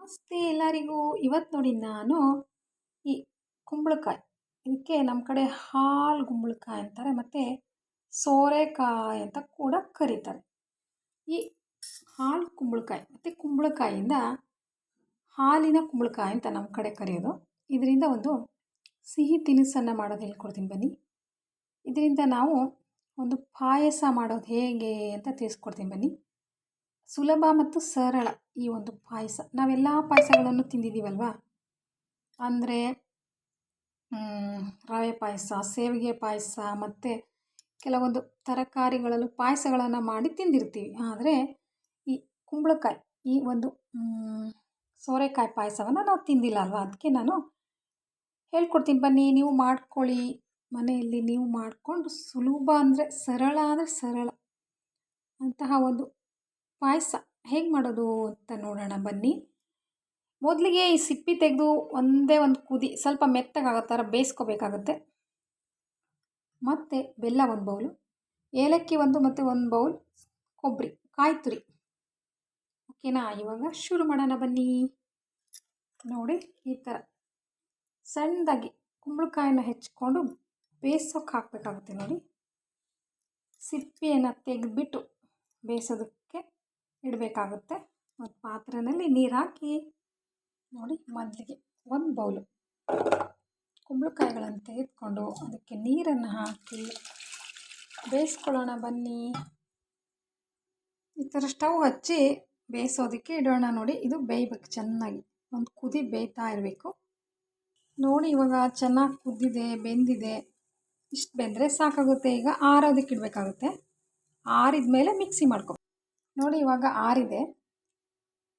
ನಮಸ್ತೆ ಎಲ್ಲರಿಗೂ. ಇವತ್ತು ನೋಡಿ ನಾನು ಈ ಕುಂಬಳಕಾಯಿ, ಇದಕ್ಕೆ ನಮ್ಮ ಕಡೆ ಹಾಲು ಕುಂಬಳಕಾಯಿ ಅಂತಾರೆ ಮತ್ತು ಸೋರೆಕಾಯಿ ಅಂತ ಕೂಡ ಕರೀತಾರೆ. ಈ ಹಾಲು ಕುಂಬಳಕಾಯಿ ಮತ್ತು ಕುಂಬಳಕಾಯಿಯಿಂದ ಹಾಲಿನ ಕುಂಬಳಕಾಯಿ ಅಂತ ನಮ್ಮ ಕಡೆ ಕರೆಯೋದು. ಇದರಿಂದ ಒಂದು ಸಿಹಿ ತಿನಿಸನ್ನು ಮಾಡೋದು ಹೇಳ್ಕೊಡ್ತೀನಿ ಬನ್ನಿ. ಇದರಿಂದ ನಾವು ಒಂದು ಪಾಯಸ ಮಾಡೋದು ಹೇಗೆ ಅಂತ ತಿಳಿಸ್ಕೊಡ್ತೀನಿ ಬನ್ನಿ. ಸುಲಭ ಮತ್ತು ಸರಳ ಈ ಒಂದು ಪಾಯಸ. ನಾವೆಲ್ಲ ಪಾಯಸಗಳನ್ನು ತಿಂದಿದ್ದೀವಲ್ವ, ಅಂದರೆ ರವೆ ಪಾಯಸ, ಸೇವಿಗೆ ಪಾಯಸ ಮತ್ತು ಕೆಲವೊಂದು ತರಕಾರಿಗಳಲ್ಲೂ ಪಾಯಸಗಳನ್ನು ಮಾಡಿ ತಿಂದಿರ್ತೀವಿ. ಆದರೆ ಈ ಕುಂಬಳಕಾಯಿ, ಈ ಒಂದು ಸೋರೆಕಾಯಿ ಪಾಯಸವನ್ನು ನಾವು ತಿಂದಿಲ್ಲ ಅಲ್ವಾ. ಅದಕ್ಕೆ ನಾನು ಹೇಳ್ಕೊಡ್ತೀನಿ ಬನ್ನಿ, ನೀವು ಮಾಡ್ಕೊಳ್ಳಿ ಮನೆಯಲ್ಲಿ. ನೀವು ಮಾಡಿಕೊಂಡು ಸುಲಭ ಅಂದರೆ ಸರಳ ಅಂತಹ ಒಂದು ಪಾಯಸ ಹೇಗೆ ಮಾಡೋದು ಅಂತ ನೋಡೋಣ ಬನ್ನಿ. ಮೊದಲಿಗೆ ಈ ಸಿಪ್ಪಿ ತೆಗೆದು ಒಂದೇ ಒಂದು ಕುದಿ ಸ್ವಲ್ಪ ಮೆತ್ತಗಾಗೋ ಥರ ಬೇಯಿಸ್ಕೋಬೇಕಾಗುತ್ತೆ. ಮತ್ತು ಬೆಲ್ಲ ಒಂದು ಬೌಲು, ಏಲಕ್ಕಿ ಒಂದು ಮತ್ತು ಒಂದು ಬೌಲ್ ಕೊಬ್ಬರಿ, ಕಾಯಿ ತುರಿ. ಓಕೆನಾ? ಇವಾಗ ಶುರು ಮಾಡೋಣ ಬನ್ನಿ. ನೋಡಿ, ಈ ಥರ ಸಣ್ಣದಾಗಿ ಕುಂಬಳಕಾಯಿನ ಹೆಚ್ಚಿಕೊಂಡು ಬೇಯಿಸೋಕೆ ಹಾಕಬೇಕಾಗುತ್ತೆ. ನೋಡಿ, ಸಿಪ್ಪಿಯನ್ನು ತೆಗೆದುಬಿಟ್ಟು ಬೇಯಿಸೋದಕ್ಕೆ ಇಡಬೇಕಾಗುತ್ತೆ. ಒಂದು ಪಾತ್ರೆಯಲ್ಲಿ ನೀರು ಹಾಕಿ, ನೋಡಿ, ಮೊದಲಿಗೆ ಒಂದು ಬೌಲು ಕುಂಬಳಕಾಯಿಗಳನ್ನು ತೆಗೆದುಕೊಂಡು ಅದಕ್ಕೆ ನೀರನ್ನು ಹಾಕಿ ಬೇಯಿಸ್ಕೊಳ್ಳೋಣ ಬನ್ನಿ. ಈ ಥರ ಸ್ಟವ್ ಹಚ್ಚಿ ಬೇಯಿಸೋದಕ್ಕೆ ಇಡೋಣ. ನೋಡಿ, ಇದು ಬೇಯಬೇಕು ಚೆನ್ನಾಗಿ, ಒಂದು ಕುದಿ ಬೇಯ್ತಾ ಇರಬೇಕು. ನೋಡಿ, ಇವಾಗ ಚೆನ್ನಾಗಿ ಕುದ್ದಿದೆ, ಬೆಂದಿದೆ. ಇಷ್ಟು ಬೆಂದರೆ ಸಾಕಾಗುತ್ತೆ. ಈಗ ಆರೋದಕ್ಕೆ ಇಡಬೇಕಾಗುತ್ತೆ. ಆರಿದ ಮೇಲೆ ಮಿಕ್ಸಿ ಮಾಡ್ಕೊ. ನೋಡಿ, ಇವಾಗ ಆರಿದೆ.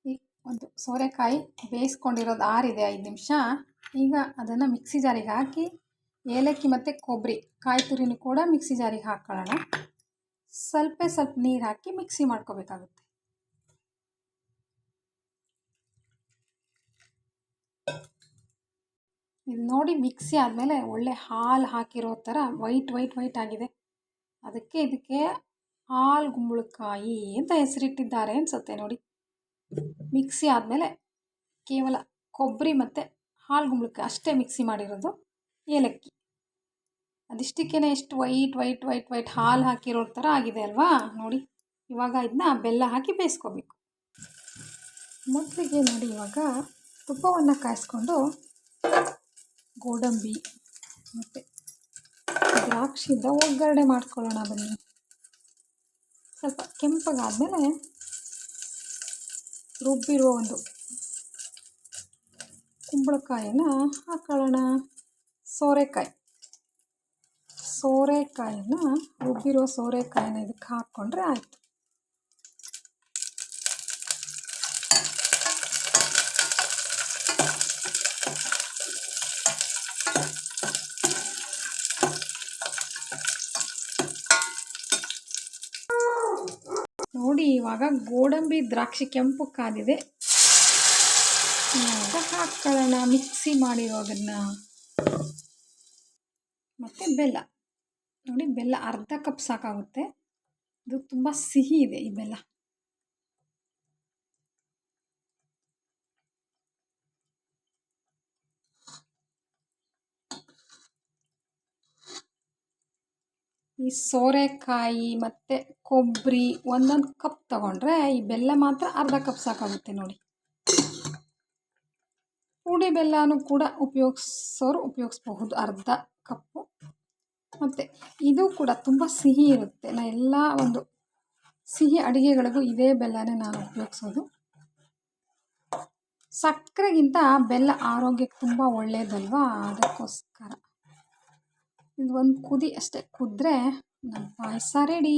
ಈ ಒಂದು ಸೋರೆಕಾಯಿ ಬೇಯಿಸ್ಕೊಂಡಿರೋದು ಆರಿದೆ 5 ನಿಮಿಷ. ಈಗ ಅದನ್ನು ಮಿಕ್ಸಿ ಜಾರಿಗೆ ಹಾಕಿ, ಏಲಕ್ಕಿ ಮತ್ತು ಕೊಬ್ಬರಿ, ಕಾಯಿ ತುರಿನೂ ಕೂಡ ಮಿಕ್ಸಿ ಜಾರಿಗೆ ಹಾಕ್ಕೊಳ್ಳೋಣ. ಸ್ವಲ್ಪ ನೀರು ಹಾಕಿ ಮಿಕ್ಸಿ ಮಾಡ್ಕೋಬೇಕಾಗುತ್ತೆ. ಇದು ನೋಡಿ, ಮಿಕ್ಸಿ ಆದಮೇಲೆ ಒಳ್ಳೆ ಹಾಲು ಹಾಕಿರೋ ಥರ ವೈಟ್ ಆಗಿದೆ. ಇದಕ್ಕೆ ಹಾಲು ಕುಂಬಳಕಾಯಿ ಅಂತ ಹೆಸರಿಟ್ಟಿದ್ದಾರೆ ಅನಿಸುತ್ತೆ. ನೋಡಿ, ಮಿಕ್ಸಿ ಆದಮೇಲೆ ಕೇವಲ ಕೊಬ್ಬರಿ ಮತ್ತು ಹಾಲು ಕುಂಬಳಕಾಯಿ ಅಷ್ಟೇ ಮಿಕ್ಸಿ ಮಾಡಿರೋದು, ಏಲಕ್ಕಿ, ಅದಿಷ್ಟಕ್ಕೇ ಎಷ್ಟು ವೈಟ್ ಹಾಲು ಹಾಕಿರೋ ಥರ ಆಗಿದೆ ಅಲ್ವಾ. ನೋಡಿ, ಇವಾಗ ಇದನ್ನ ಬೆಲ್ಲ ಹಾಕಿ ಬೇಯಿಸ್ಕೋಬೇಕು. ಮೊದಲಿಗೆ ನೋಡಿ, ಇವಾಗ ತುಪ್ಪವನ್ನು ಕಾಯಿಸ್ಕೊಂಡು ಗೋಡಂಬಿ ಮತ್ತು ದ್ರಾಕ್ಷಿಯಿಂದ ಒಗ್ಗರಣೆ ಮಾಡ್ಕೊಳ್ಳೋಣ ಬನ್ನಿ. ಸ್ವಲ್ಪ ಕೆಂಪಗಾದಮೇಲೆ ರುಬ್ಬಿರೋ ಒಂದು ಕುಂಬಳಕಾಯಿನ ಹಾಕೊಳ್ಳೋಣ. ಸೋರೆಕಾಯಿನ ರುಬ್ಬಿರೋ ಸೋರೆಕಾಯಿನ ಇದಕ್ಕೆ ಹಾಕ್ಕೊಂಡ್ರೆ ಆಯಿತು. ನೋಡಿ, ಇವಾಗ ಗೋಡಂಬಿ ದ್ರಾಕ್ಷಿ ಕೆಂಪು ಕಾದಿದೆ. ಇವಾಗ ಹಾಕ್ಕೊಳ್ಳೋಣ ಮಿಕ್ಸಿ ಮಾಡಿರೋದನ್ನು. ಮತ್ತು ಬೆಲ್ಲ. ನೋಡಿ, ಬೆಲ್ಲ ಅರ್ಧ ಕಪ್ ಸಾಕಾಗುತ್ತೆ. ಇದು ತುಂಬ ಸಿಹಿ ಇದೆ ಈ ಬೆಲ್ಲ. ಈ ಸೋರೆಕಾಯಿ ಮತ್ತು ಕೊಬ್ಬರಿ ಒಂದೊಂದು ಕಪ್ ತಗೊಂಡ್ರೆ ಈ ಬೆಲ್ಲ ಮಾತ್ರ ಅರ್ಧ ಕಪ್ ಸಾಕಾಗುತ್ತೆ. ನೋಡಿ, ಪುಡಿ ಬೆಲ್ಲನೂ ಕೂಡ ಉಪಯೋಗಿಸ್ಬಹುದು, ಅರ್ಧ ಕಪ್ಪು. ಮತ್ತು ಇದು ಕೂಡ ತುಂಬ ಸಿಹಿ ಇರುತ್ತೆ. ಎಲ್ಲ ಒಂದು ಸಿಹಿ ಅಡುಗೆಗಳಿಗೂ ಇದೇ ಬೆಲ್ಲನೇ ನಾನು ಉಪಯೋಗಿಸೋದು. ಸಕ್ಕರೆಗಿಂತ ಬೆಲ್ಲ ಆರೋಗ್ಯಕ್ಕೆ ತುಂಬ ಒಳ್ಳೆಯದಲ್ವಾ, ಅದಕ್ಕೋಸ್ಕರ. ಇದು ಒಂದು ಕುದಿ ಅಷ್ಟೇ ಕುದ್ರೆ ನಮ್ಮ ಪಾಯಸ ರೆಡಿ.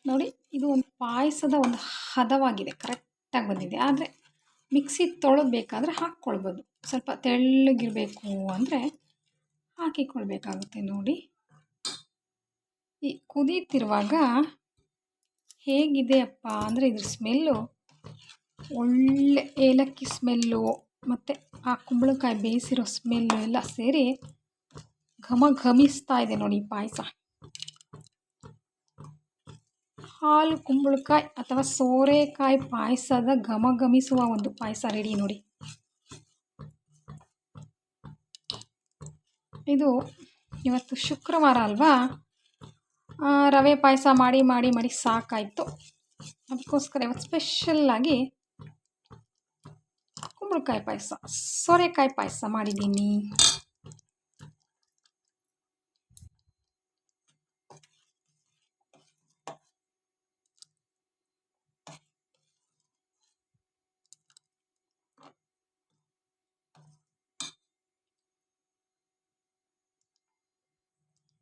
ನೋಡಿ, ಇದು ಒಂದು ಪಾಯಸದ ಒಂದು ಹದವಾಗಿದೆ, ಕರೆಕ್ಟಾಗಿ ಬಂದಿದೆ. ಆದರೆ ಮಿಕ್ಸಿ ತೊಳೆದ್ಬೇಕಾದ್ರೆ ಹಾಕ್ಕೊಳ್ಬೋದು. ಸ್ವಲ್ಪ ತೆಳ್ಳಗಿರಬೇಕು ಅಂದರೆ ಹಾಕಿಕೊಳ್ಬೇಕಾಗುತ್ತೆ. ನೋಡಿ, ಈ ಕುದೀತಿರುವಾಗ ಹೇಗಿದೆ ಅಪ್ಪ ಅಂದರೆ ಇದ್ರ ಸ್ಮೆಲ್ಲು ಒಳ್ಳೆ ಏಲಕ್ಕಿ ಸ್ಮೆಲ್ಲು ಮತ್ತು ಆ ಕುಂಬಳಕಾಯಿ ಬೇಯಿಸಿರೋ ಸ್ಮೆಲ್ಲು ಎಲ್ಲ ಸೇರಿ ಘಮಿಸ್ತಾ ಇದೆ. ನೋಡಿ, ಪಾಯಸ ಹಾಲು ಕುಂಬಳಕಾಯಿ ಅಥವಾ ಸೋರೆಕಾಯಿ ಪಾಯಸದ ಘಮಘಮಿಸುವ ಒಂದು ಪಾಯಸ ರೆಡಿ ನೋಡಿ. ಇದು ಇವತ್ತು ಶುಕ್ರವಾರ ಅಲ್ವಾ, ರವೆ ಪಾಯಸ ಮಾಡಿ ಮಾಡಿ ಮಾಡಿ ಸಾಕಾಯಿತು. ಅದಕ್ಕೋಸ್ಕರ ಇವತ್ತು ಸ್ಪೆಷಲ್ಲಾಗಿ ಕುಂಬಳಕಾಯಿ ಪಾಯಸ, ಸೋರೆಕಾಯಿ ಪಾಯಸ ಮಾಡಿದ್ದೀನಿ.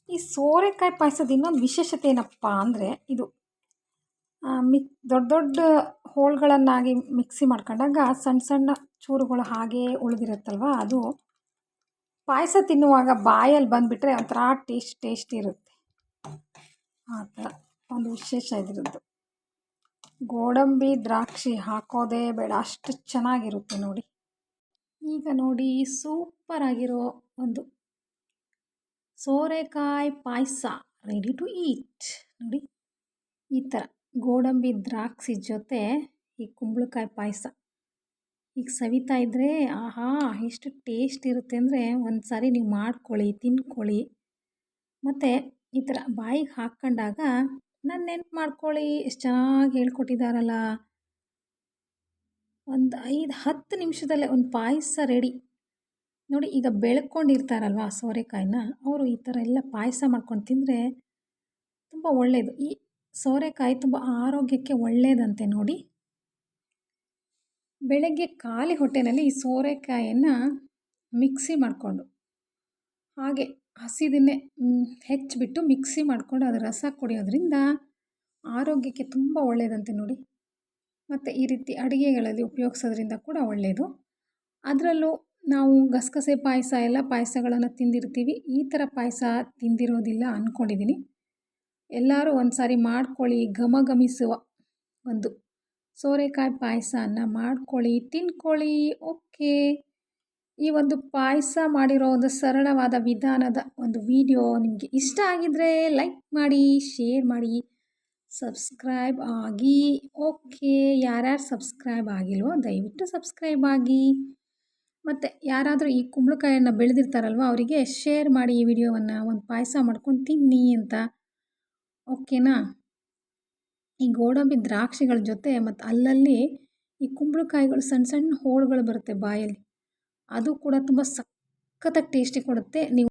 ಈ ಸೋರೆಕಾಯಿ ಪಾಯಸದ ಇನ್ನೊಂದು ವಿಶೇಷತೆ ಏನಪ್ಪ ಅಂದರೆ, ಇದು ದೊಡ್ಡ ದೊಡ್ಡ ಹೋಳುಗಳನ್ನಾಗಿ ಮಿಕ್ಸಿ ಮಾಡ್ಕೊಂಡಾಗ ಸಣ್ಣ ಸಣ್ಣ ಚೂರುಗಳು ಹಾಗೇ ಉಳಿದಿರುತ್ತಲ್ವ, ಅದು ಪಾಯಸ ತಿನ್ನುವಾಗ ಬಾಯಲ್ಲಿ ಬಂದುಬಿಟ್ರೆ ಒಂಥರ ಟೇಸ್ಟ್ ಇರುತ್ತೆ. ಆ ಥರ ಒಂದು ವಿಶೇಷ ಇದ್ರದ್ದು. ಗೋಡಂಬಿ ದ್ರಾಕ್ಷಿ ಹಾಕೋದೇ ಬೇಡ, ಅಷ್ಟು ಚೆನ್ನಾಗಿರುತ್ತೆ ನೋಡಿ. ಈಗ ನೋಡಿ ಸೂಪರ್ ಆಗಿರೋ ಒಂದು ಸೋರೆಕಾಯಿ ಪಾಯಸ ರೆಡಿ ಟು ಈಟ್ ನೋಡಿ. ಈ ಥರ ಗೋಡಂಬಿ ದ್ರಾಕ್ಷಿ ಜೊತೆ ಈ ಕುಂಬಳಕಾಯಿ ಪಾಯಸ ಈಗ ಸವಿತಾ ಇದ್ದರೆ ಆಹಾ ಎಷ್ಟು ಟೇಸ್ಟ್ ಇರುತ್ತೆ ಅಂದರೆ, ಒಂದು ಸಾರಿ ನೀವು ಮಾಡ್ಕೊಳ್ಳಿ, ತಿನ್ಕೊಳ್ಳಿ. ಮತ್ತು ಈ ಥರ ಬಾಯಿಗೆ ಹಾಕ್ಕೊಂಡಾಗ ನಾನು ನೆನ್ಪು ಮಾಡ್ಕೊಳ್ಳಿ, ಎಷ್ಟು ಚೆನ್ನಾಗಿ ಹೇಳ್ಕೊಟ್ಟಿದ್ದಾರಲ್ಲ, ಒಂದು 5-10 ನಿಮಿಷದಲ್ಲೇ ಒಂದು ಪಾಯಸ ರೆಡಿ ನೋಡಿ. ಈಗ ಬೆಳ್ಕೊಂಡಿರ್ತಾರಲ್ವ ಸೋರೆಕಾಯಿನ, ಅವರು ಈ ಥರ ಎಲ್ಲ ಪಾಯಸ ಮಾಡ್ಕೊಂಡು ತಿಂದರೆ ತುಂಬ ಒಳ್ಳೆಯದು. ಈ ಸೋರೆಕಾಯಿ ತುಂಬ ಆರೋಗ್ಯಕ್ಕೆ ಒಳ್ಳೆಯದಂತೆ ನೋಡಿ. ಬೆಳಗ್ಗೆ ಖಾಲಿ ಹೊಟ್ಟೆಯಲ್ಲಿ ಈ ಸೋರೆಕಾಯನ್ನು ಮಿಕ್ಸಿ ಮಾಡಿಕೊಂಡು ಹಾಗೆ ಹಸಿದನ್ನೇ ಹೆಚ್ಚಿಬಿಟ್ಟು ಮಿಕ್ಸಿ ಮಾಡಿಕೊಂಡು ಅದರ ರಸ ಕುಡಿಯೋದ್ರಿಂದ ಆರೋಗ್ಯಕ್ಕೆ ತುಂಬ ಒಳ್ಳೆಯದಂತೆ ನೋಡಿ. ಮತ್ತು ಈ ರೀತಿ ಅಡುಗೆಗಳಲ್ಲಿ ಉಪಯೋಗಿಸೋದ್ರಿಂದ ಕೂಡ ಒಳ್ಳೆಯದು. ಅದರಲ್ಲೂ ನಾವು ಗಸಗಸೆ ಪಾಯಸ ಎಲ್ಲ ಪಾಯಸಗಳನ್ನು ತಿಂದಿರ್ತೀವಿ, ಈ ಥರ ಪಾಯಸ ತಿಂದಿರೋದಿಲ್ಲ ಅಂದ್ಕೊಂಡಿದ್ದೀನಿ. ಎಲ್ಲರೂ ಒಂದು ಸಾರಿ ಮಾಡ್ಕೊಳ್ಳಿ, ಘಮಘಮಿಸುವ ಒಂದು ಸೋರೆಕಾಯಿ ಪಾಯಸನ ಮಾಡ್ಕೊಳ್ಳಿ, ತಿನ್ಕೊಳ್ಳಿ. ಓಕೆ, ಈ ಒಂದು ಪಾಯಸ ಮಾಡಿರೋ ಒಂದು ಸರಳವಾದ ವಿಧಾನದ ಒಂದು ವಿಡಿಯೋ ನಿಮಗೆ ಇಷ್ಟ ಆಗಿದ್ದರೆ ಲೈಕ್ ಮಾಡಿ, ಶೇರ್ ಮಾಡಿ, ಸಬ್ಸ್ಕ್ರೈಬ್ ಆಗಿ. ಓಕೆ, ಯಾರ್ಯಾರು ಸಬ್ಸ್ಕ್ರೈಬ್ ಆಗಿಲ್ವೋ ದಯವಿಟ್ಟು ಸಬ್ಸ್ಕ್ರೈಬ್ ಆಗಿ. ಮತ್ತು ಯಾರಾದರೂ ಈ ಕುಂಬಳಕಾಯನ್ನು ಬೆಳೆದಿರ್ತಾರಲ್ವ ಅವರಿಗೆ ಶೇರ್ ಮಾಡಿ ಈ ವಿಡಿಯೋವನ್ನು, ಒಂದು ಪಾಯಸ ಮಾಡ್ಕೊಂಡು ತಿನ್ನಿ ಅಂತ. ಓಕೆನಾ? ಈ ಗೋಡಂಬಿ ದ್ರಾಕ್ಷಿಗಳ ಜೊತೆ ಮತ್ತು ಅಲ್ಲಲ್ಲಿ ಈ ಕುಂಬಳಕಾಯಿಗಳು ಸಣ್ಣ ಸಣ್ಣ ಹೋಳುಗಳು ಬರುತ್ತೆ ಬಾಯಲ್ಲಿ, ಅದು ಕೂಡ ತುಂಬ ಸಖತ್ತಾಗಿ ಟೇಸ್ಟಿ ಕೊಡುತ್ತೆ. ನೀವು